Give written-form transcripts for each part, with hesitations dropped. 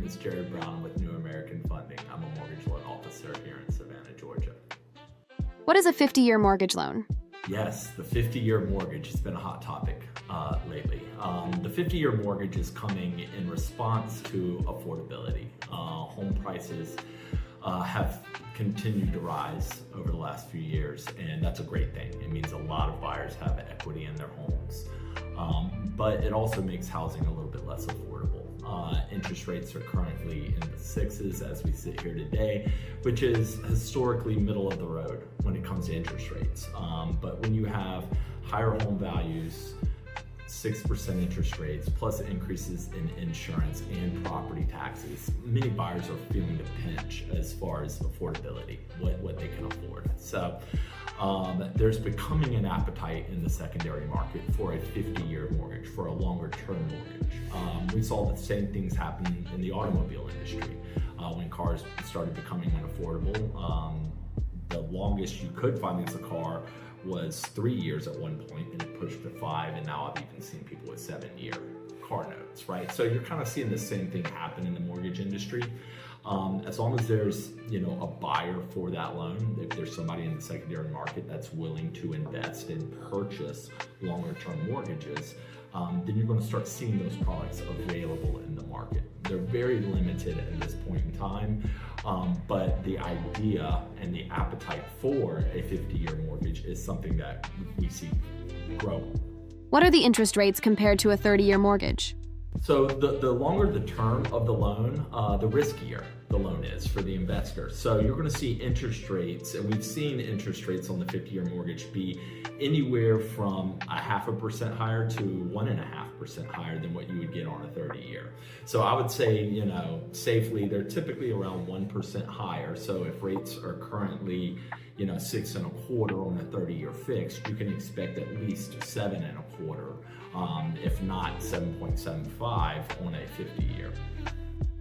is Jarad Brown with New American Funding. I'm a mortgage loan officer here in Savannah, Georgia. What is a 50-year mortgage loan? Yes, the 50-year mortgage has been a hot topic lately. The 50-year mortgage is coming in response to affordability. Home prices have continued to rise over the last few years, and that's a great thing. It means a lot of buyers have equity in their homes, but it also makes housing a little bit less affordable. Interest rates are currently in the sixes as we sit here today, which is historically middle of the road when it comes to interest rates. But when you have higher home values, 6% interest rates, plus increases in insurance and property taxes, many buyers are feeling the pinch as far as affordability, what they can afford. So there's becoming an appetite in the secondary market for a 50-year mortgage, for a longer term mortgage. We saw the same things happen in the automobile industry when cars started becoming unaffordable. The longest you could finance a car was 3 years at one point, and it pushed to 5, and now I've even seen people with 7-year car notes, right? So you're kind of seeing the same thing happen in the mortgage industry. As long as there's, a buyer for that loan, if there's somebody in the secondary market that's willing to invest and purchase longer term mortgages, then you're going to start seeing those products available in the market. They're very limited at this point in time, but the idea and the appetite for a 50-year mortgage is something that we see grow. What are the interest rates compared to a 30-year mortgage? So the longer the term of the loan, the riskier the loan is for the investor. So you're going to see interest rates, and we've seen interest rates on the 50-year mortgage be anywhere from 0.5% higher to 1.5% higher than what you would get on a 30-year. So I would say, safely, they're typically around 1% higher. So if rates are currently, 6.25% on a 30-year fixed, you can expect at least 7.25%, if not 7.75% on a 50-year.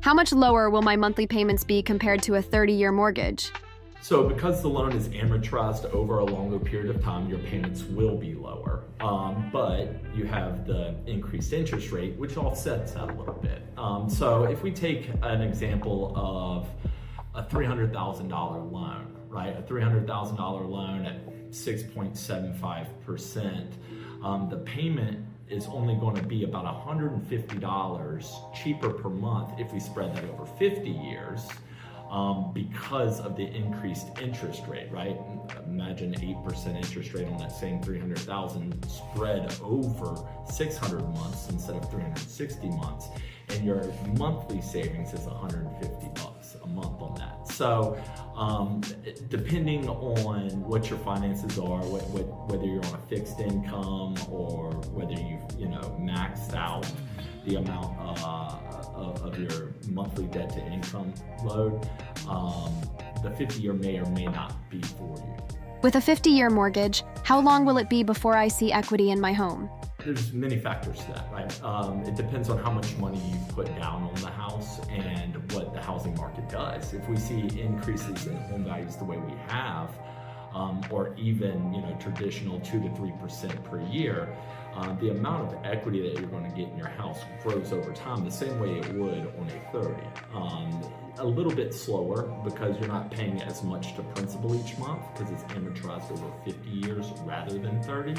How much lower will my monthly payments be compared to a 30-year mortgage? So because the loan is amortized over a longer period of time, your payments will be lower, but you have the increased interest rate, which offsets that a little bit. So if we take an example of a $300,000 loan, right? A $300,000 loan at 6.75%, the payment is only going to be about $150 cheaper per month if we spread that over 50 years. Because of the increased interest rate, right? Imagine 8% interest rate on that same 300,000 spread over 600 months instead of 360 months, and your monthly savings is $150 a month on that. So depending on what your finances are, whether you're on a fixed income or whether you've maxed out the amount of your monthly debt to income load, the 50-year may or may not be for you. With a 50-year mortgage, how long will it be before I see equity in my home? There's many factors to that, right? It depends on how much money you've put down on the house and what the housing market does. If we see increases in home values the way we have, or even traditional 2 to 3% per year, the amount of equity that you're going to get in your house grows over time the same way it would on a 30. A little bit slower because you're not paying as much to principal each month because it's amortized over 50 years rather than 30.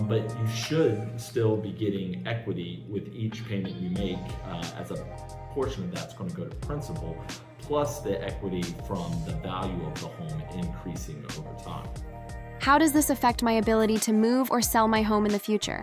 But you should still be getting equity with each payment you make, as a portion of that's going to go to principal, plus the equity from the value of the home increasing over time. How does this affect my ability to move or sell my home in the future?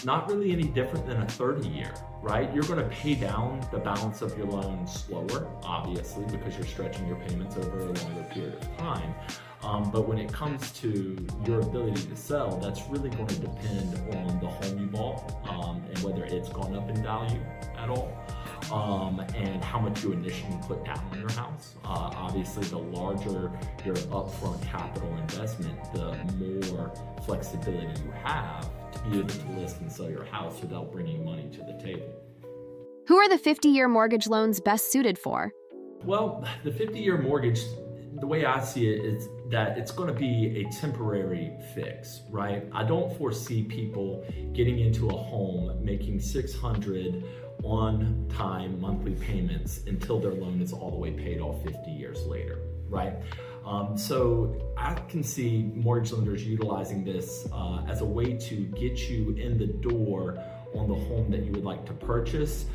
Not really any different than a 30-year, right? You're going to pay down the balance of your loan slower, obviously, because you're stretching your payments over a longer period of time. But when it comes to your ability to sell, that's really going to depend on the home you bought, and whether it's gone up in value at all, and how much you initially put down on your house. Obviously, the larger your upfront capital investment, the more flexibility you have to be able to list and sell your house without bringing money to the table. Who are the 50-year mortgage loans best suited for? Well, the 50-year mortgage, the way I see it is that it's going to be a temporary fix, right? I don't foresee people getting into a home making $600 on-time monthly repayments until their loan is all the way paid off 50 years later, right? So I can see mortgage lenders utilizing this as a way to get you in the door on the home that you would like to purchase,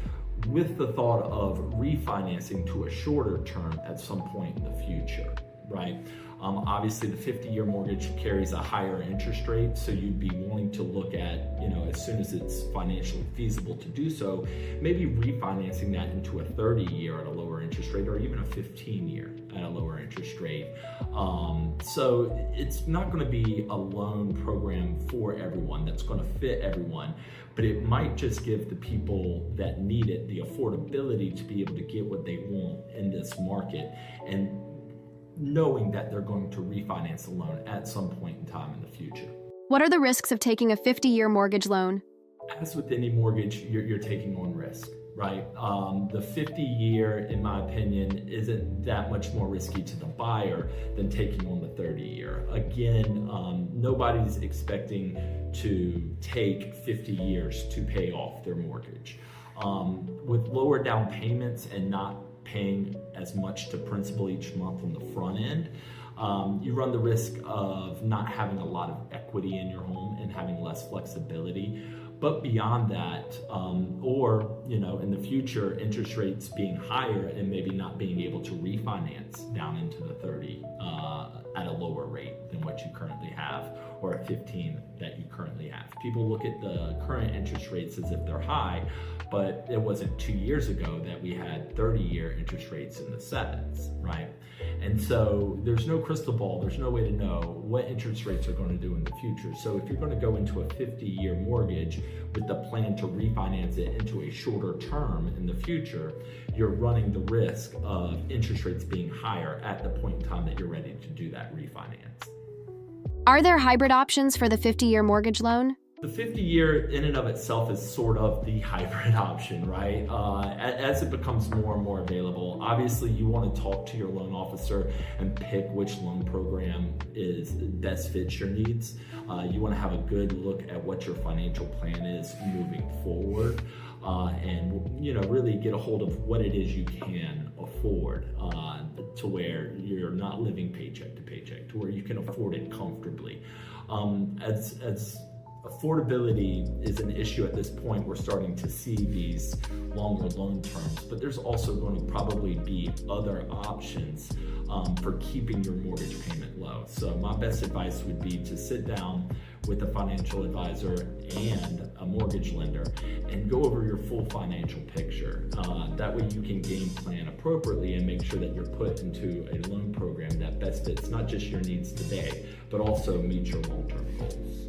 with the thought of refinancing to a shorter term at some point in the future, right? Obviously the 50-year mortgage carries a higher interest rate, so you'd be wanting to look at, as soon as it's financially feasible to do so, maybe refinancing that into a 30-year at a lower interest rate, or even a 15-year at a lower interest rate. So it's not going to be a loan program for everyone that's going to fit everyone, but it might just give the people that need it the affordability to be able to get what they want in this market, and knowing that they're going to refinance the loan at some point in time in the future. What are the risks of taking a 50-year mortgage loan? As with any mortgage, you're taking on risk, right? The 50-year, in my opinion, isn't that much more risky to the buyer than taking on the 30-year. Again, nobody's expecting to take 50 years to pay off their mortgage. With lower down payments and not paying as much to principal each month on the front end, you run the risk of not having a lot of equity in your home and having less flexibility. But beyond that, or in the future, interest rates being higher and maybe not being able to refinance down into the 30 at a lower rate than what you currently have, or a 15 that you currently have. People look at the current interest rates as if they're high, but it wasn't 2 years ago that we had 30-year interest rates in the 7s, right? And so there's no crystal ball, there's no way to know what interest rates are going to do in the future. So if you're going to go into a 50-year mortgage with the plan to refinance it into a shorter term in the future, you're running the risk of interest rates being higher at the point in time that you're ready to do that refinance. Are there hybrid options for the 50-year mortgage loan? The 50-year in and of itself is sort of the hybrid option, right? As it becomes more and more available, obviously you want to talk to your loan officer and pick which loan program best fits your needs. You want to have a good look at what your financial plan is moving forward, and really get a hold of what it is you can afford, to where you're not living paycheck to paycheck, to where you can afford it comfortably. As affordability is an issue at this point, we're starting to see these longer loan terms, but there's also going to probably be other options for keeping your mortgage payment low. So my best advice would be to sit down with a financial advisor and a mortgage lender and go over your full financial picture. That way you can game plan appropriately and make sure that you're put into a loan program that best fits not just your needs today, but also meets your long-term goals.